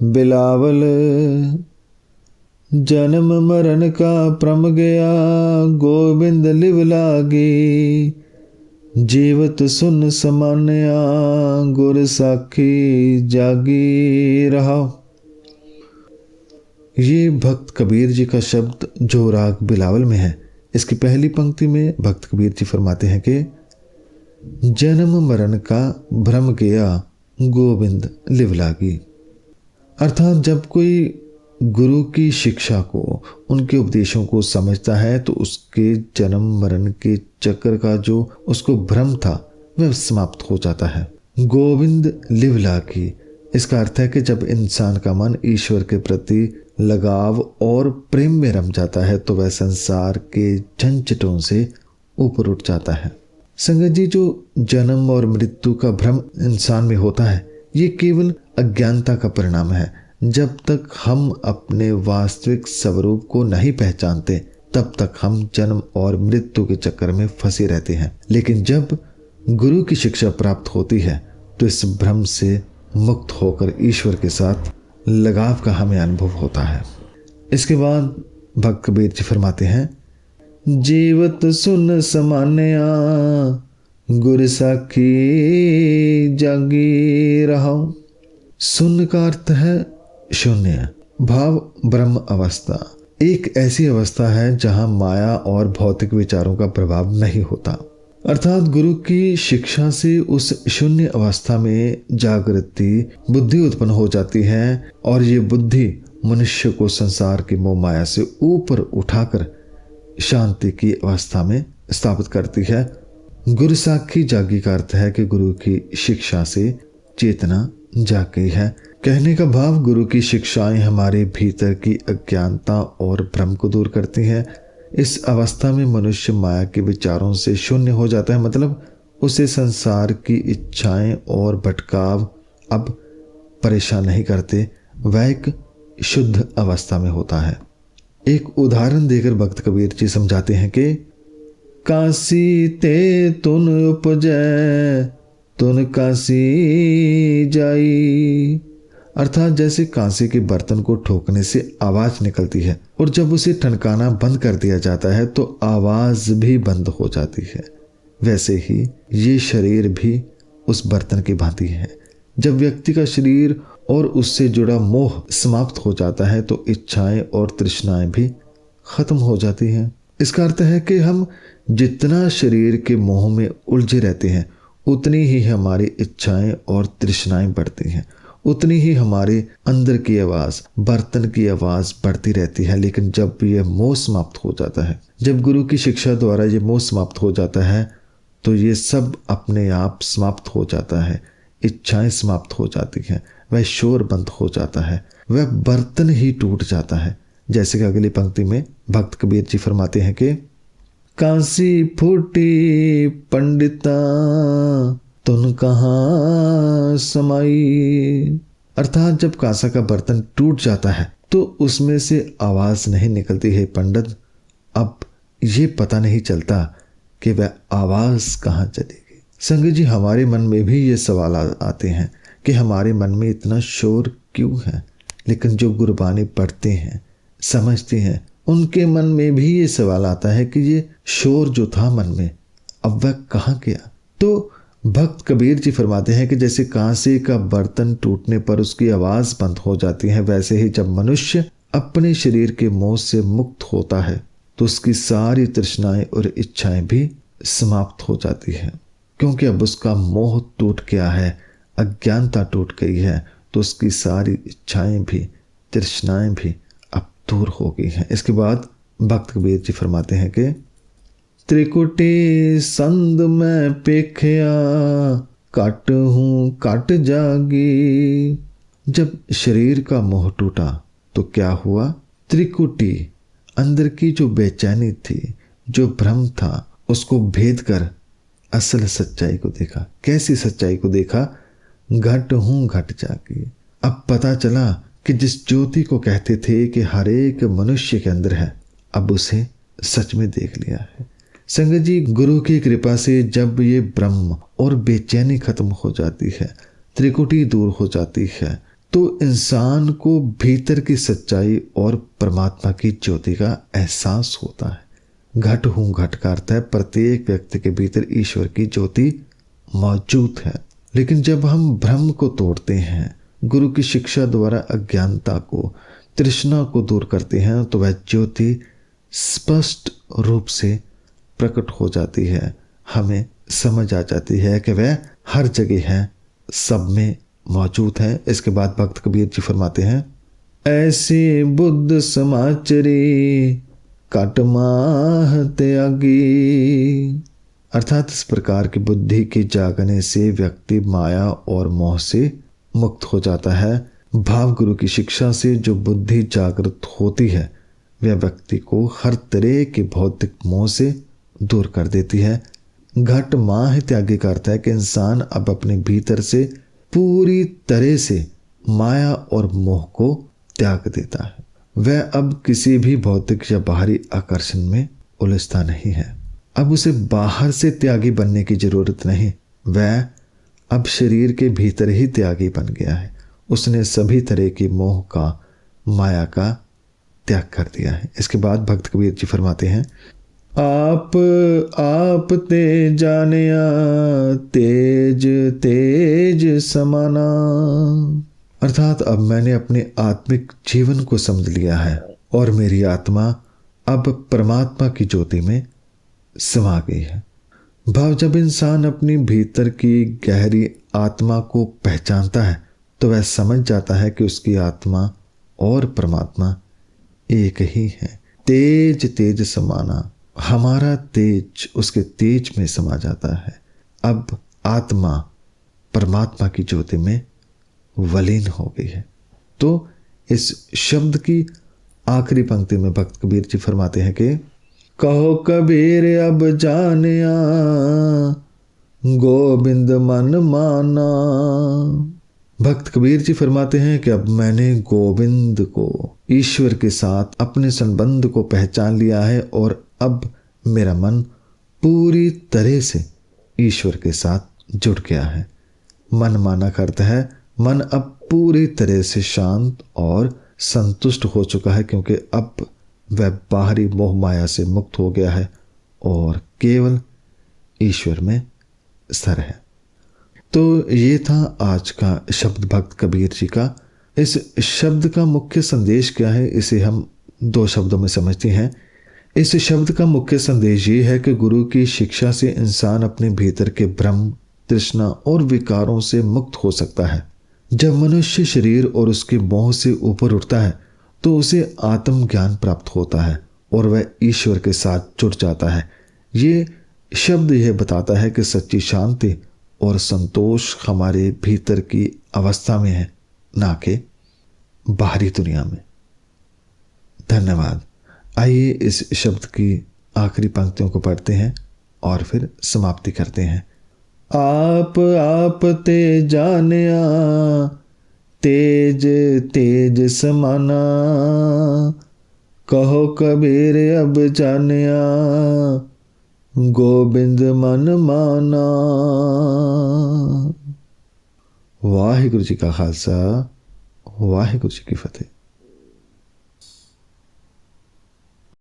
बिलावल। जन्म मरण का प्रम गया, गोविंद लिव लागी। जीवत सुन समान्या, गुर साखी जागी रहा। ये भक्त कबीर जी का शब्द जो राग बिलावल में है, इसकी पहली पंक्ति में भक्त कबीर जी फरमाते हैं कि जन्म मरण का भ्रम गया, गोविंद लिव लागी। अर्थात जब कोई गुरु की शिक्षा को, उनके उपदेशों को समझता है तो उसके जन्म मरण के चक्र का जो उसको भ्रम था वह समाप्त हो जाता है। गोविंद लिव लागी, इसका अर्थ है कि जब इंसान का मन ईश्वर के प्रति लगाव और प्रेम में रम जाता है तो वह संसार के झंझटों से ऊपर उठ जाता है। संगत जी, जो जन्म और मृत्यु का भ्रम इंसान में होता है, ये केवल अज्ञानता का परिणाम है। जब तक हम अपने वास्तविक स्वरूप को नहीं पहचानते तब तक हम जन्म और मृत्यु के चक्कर में फंसे रहते हैं। लेकिन जब गुरु की शिक्षा प्राप्त होती है तो इस भ्रम से मुक्त होकर ईश्वर के साथ लगाव का हमें अनुभव होता है। इसके बाद भक्त कबीर जी फरमाते हैं, जीवत सुन समान्या, गुर साखी जागी रहा। सुन का अर्थ है शून्य, भाव ब्रह्म अवस्था। एक ऐसी अवस्था है जहां माया और भौतिक विचारों का प्रभाव नहीं होता। अर्थात गुरु की शिक्षा से उस शून्य अवस्था में जागृति बुद्धि उत्पन्न हो जाती है और ये बुद्धि मनुष्य को संसार की मोह माया से ऊपर उठाकर शांति की अवस्था में स्थापित करती है। गुरु साखी जागी का अर्थ है कि गुरु की शिक्षा से चेतना जागी है। कहने का भाव, गुरु की शिक्षाएं हमारे भीतर की अज्ञानता और भ्रम को दूर करती हैं। इस अवस्था में मनुष्य माया के विचारों से शून्य हो जाता है, मतलब उसे संसार की इच्छाएं और भटकाव अब परेशान नहीं करते, वह एक शुद्ध अवस्था में होता है। एक उदाहरण देकर भक्त कबीर जी समझाते हैं कि काशी ते तुन उपजै, तुन काशी जाई। अर्थात जैसे कांसे के बर्तन को ठोकने से आवाज निकलती है और जब उसे ठनकाना बंद कर दिया जाता है तो आवाज भी बंद हो जाती है, वैसे ही ये शरीर भी उस बर्तन की भांति है। जब व्यक्ति का शरीर और उससे जुड़ा मोह समाप्त हो जाता है तो इच्छाएं और तृष्णाएं भी खत्म हो जाती हैं। इसका अर्थ है कि हम जितना शरीर के मोह में उलझे रहते हैं उतनी ही हमारी इच्छाएं और तृष्णाएं बढ़ती हैं, उतनी ही हमारे अंदर की आवाज, बर्तन की आवाज बढ़ती रहती है। लेकिन जब यह मोह समाप्त हो जाता है, जब गुरु की शिक्षा द्वारा ये मोह समाप्त हो जाता है तो ये सब अपने आप समाप्त हो जाता है। इच्छाएं समाप्त हो जाती हैं, वह शोर बंद हो जाता है, वह बर्तन ही टूट जाता है। जैसे कि अगली पंक्ति में भक्त कबीर जी फरमाते हैं कि कांसी फूटी पंडिता, तुन कहाँ समाई। अर्थात जब कांसा का बर्तन टूट जाता है तो उसमें से आवाज नहीं निकलती है पंडित, अब ये पता नहीं चलता कि वह आवाज कहाँ चली गई। संगत जी, हमारे मन में भी ये सवाल आते हैं कि हमारे मन में इतना शोर क्यों है, लेकिन जो गुरबानी पढ़ते हैं, समझते हैं, उनके मन में भी ये सवाल आता है कि ये शोर जो था मन में, अब वह कहाँ गया। तो भक्त कबीर जी फरमाते हैं कि जैसे कांसे का बर्तन टूटने पर उसकी आवाज बंद हो जाती है, वैसे ही जब मनुष्य अपने शरीर के मोह से मुक्त होता है तो उसकी सारी तृष्णाएं और इच्छाएं भी समाप्त हो जाती है, क्योंकि अब उसका मोह टूट गया है, अज्ञानता टूट गई है, तो उसकी सारी इच्छाएं भी, तृष्णाएं भी अब दूर हो गई हैं। इसके बाद भक्त कबीर जी फरमाते हैं कि त्रिकुटी संद में पेखिया, काट हूं काट जागी। जब शरीर का मोह टूटा तो क्या हुआ? त्रिकुटी, अंदर की जो बेचैनी थी, जो भ्रम था, उसको भेद कर असल सच्चाई को देखा। कैसी सच्चाई को देखा? घट हूं घट जागी। अब पता चला कि जिस ज्योति को कहते थे कि हर एक मनुष्य के अंदर है, अब उसे सच में देख लिया है। संगत जी, गुरु की कृपा से जब ये ब्रह्म और बेचैनी खत्म हो जाती है, त्रिकुटी दूर हो जाती है, तो इंसान को भीतर की सच्चाई और परमात्मा की ज्योति का एहसास होता है। घट हूं घट का अर्थ है प्रत्येक व्यक्ति के भीतर ईश्वर की ज्योति मौजूद है। लेकिन जब हम भ्रम को तोड़ते हैं, गुरु की शिक्षा द्वारा अज्ञानता को, तृष्णा को दूर करते हैं, तो वह ज्योति स्पष्ट रूप से प्रकट हो जाती है। हमें समझ आ जाती है कि वह हर जगह है, सब में मौजूद है। इसके बाद भक्त कबीर जी फरमाते हैं, ऐसी बुद्ध समाचरी काटमाह त्यागी। अर्थात इस प्रकार की बुद्धि के जागने से व्यक्ति माया और मोह से मुक्त हो जाता है। भाव गुरु की शिक्षा से जो बुद्धि जागृत होती है वह व्यक्ति को हर तरह के भौतिक मोह से दूर कर देती है। घट माह त्यागी का अर्थ है कि इंसान अब अपने भीतर से पूरी तरह से माया और मोह को त्याग देता है। वह अब किसी भी भौतिक या बाहरी आकर्षण में उलझता नहीं है। अब उसे बाहर से त्यागी बनने की जरूरत नहीं, वह अब शरीर के भीतर ही त्यागी बन गया है। उसने सभी तरह की मोह का, माया का त्याग कर दिया है। इसके बाद भक्त कबीर जी फरमाते हैं, आप ते जानिया तेज तेज समाना। अर्थात अब मैंने अपने आत्मिक जीवन को समझ लिया है और मेरी आत्मा अब परमात्मा की ज्योति में समा गई है। भाव जब इंसान अपनी भीतर की गहरी आत्मा को पहचानता है तो वह समझ जाता है कि उसकी आत्मा और परमात्मा एक ही है। तेज तेज समाना, हमारा तेज उसके तेज में समा जाता है। अब आत्मा परमात्मा की ज्योति में वलीन हो गई है। तो इस शब्द की आखिरी पंक्ति में भक्त कबीर जी फरमाते हैं कि कहो कबीर अब जानिया गोविंद मन माना। भक्त कबीर जी फरमाते हैं कि अब मैंने गोविंद को, ईश्वर के साथ अपने संबंध को पहचान लिया है और अब मेरा मन पूरी तरह से ईश्वर के साथ जुड़ गया है। मन माना का अर्थ है मन अब पूरी तरह से शांत और संतुष्ट हो चुका है, क्योंकि अब वह बाहरी मोह माया से मुक्त हो गया है और केवल ईश्वर में स्थिर है। तो ये था आज का शब्द भक्त कबीर जी का। इस शब्द का मुख्य संदेश क्या है, इसे हम दो शब्दों में समझते हैं। इस शब्द का मुख्य संदेश ये है कि गुरु की शिक्षा से इंसान अपने भीतर के भ्रम, तृष्णा और विकारों से मुक्त हो सकता है। जब मनुष्य शरीर और उसके मोह से ऊपर उठता है तो उसे आत्मज्ञान प्राप्त होता है और वह ईश्वर के साथ जुड़ जाता है। ये शब्द यह बताता है कि सच्ची शांति और संतोष हमारे भीतर की अवस्था में है, ना कि बाहरी दुनिया में। धन्यवाद। आइए इस शब्द की आखिरी पंक्तियों को पढ़ते हैं और फिर समाप्ति करते हैं। आप ते जानिया तेज तेज समाना। कहो कबीर अब जानिया गोविंद मन माना। वाहिगुरु जी का खालसा, वाहिगुरु जी की फतेह।